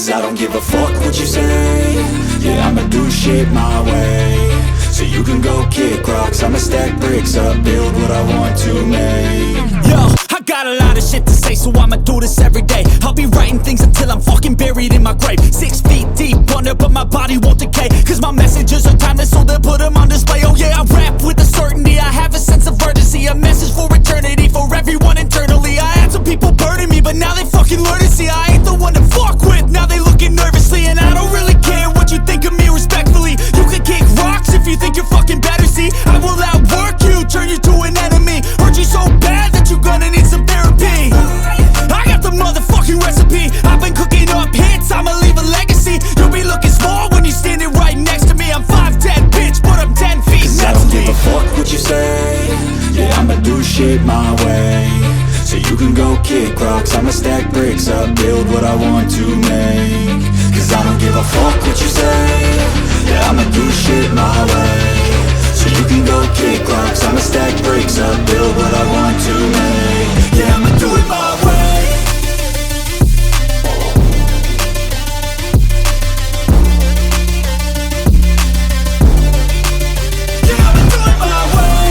Cause I don't give a fuck what you say. Yeah, I'ma do shit my way. So you can go kick rocks, I'ma stack bricks up, build what I want to make. Yo, I got a lot of shit to say, so I'ma do this every day. I'll be writing things until I'm fucking buried in my grave. 6 feet deep under, but my body won't decay. Cause my messages are timeless, so they'll put them on display. Oh yeah, I rap with a certainty, I have a sense of urgency. A message for eternity, for everyone internally. I had some people burning me, but now they fucking learn to see I ain't the one to fuck with, now they looking nervously. And I don't really care what you think of me, respectfully. You can kick rocks if you think you're fucking better, see. I will outwork you, turn you to an enemy. Hurt you so bad that you're gonna need some therapy. I got the motherfucking recipe. I've been cooking up hits, I'ma leave a legacy. You'll be looking small when you're standing right next to me. I'm 5'10", bitch, but I'm 10 feet Cause next I don't to me. give a fuck what you say. Yeah, I'ma do shit my way. So you can go kick rocks, I'ma stack bricks up, build what I want to make. Cause I don't give a fuck what you say. Yeah, I'ma do shit my way. So you can go kick rocks, I'ma stack bricks up, build what I want to make. Yeah, I'ma do it my way. Yeah, I'ma do it my way.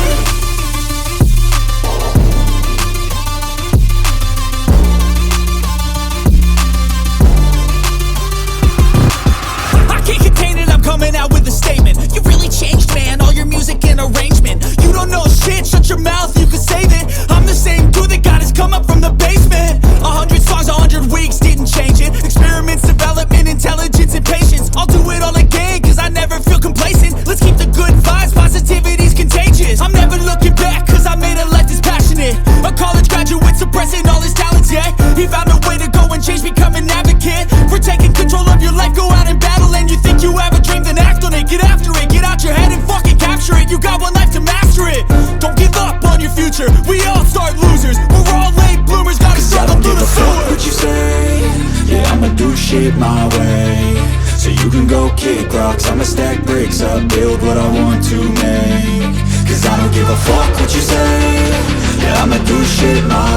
I can't contain it, I'm coming out with a statement. You really changed, man, all your music and arrangement. You don't know shit, shut your mouth, you can save it. I'm the same dude that got his come up from the basement. 100 songs, 100 weeks, didn't change it. Experiments, development, intelligence, and patience. I'll do it all again, cause I never feel complacent. Let's keep the good vibes, positivity's contagious. I'm never looking back, cause I made a life that's passionate. A college graduate suppressing all his talents, yeah. He found a way to go and change, become an advocate for taking control of your life, go out and battle. And you think you have a dream, then act on it. Get after it, get out your head and fucking capture it. You got one life to master it. Don't give up on your future, we all start losers. We're all late bloomers, gotta struggle through the Fuck sewer. what you say. Yeah, I'ma do shit my way. So you can go kick rocks, I'ma stack bricks up, build what I want to make. Cause I don't give a fuck what you say. Yeah, I'ma do shit my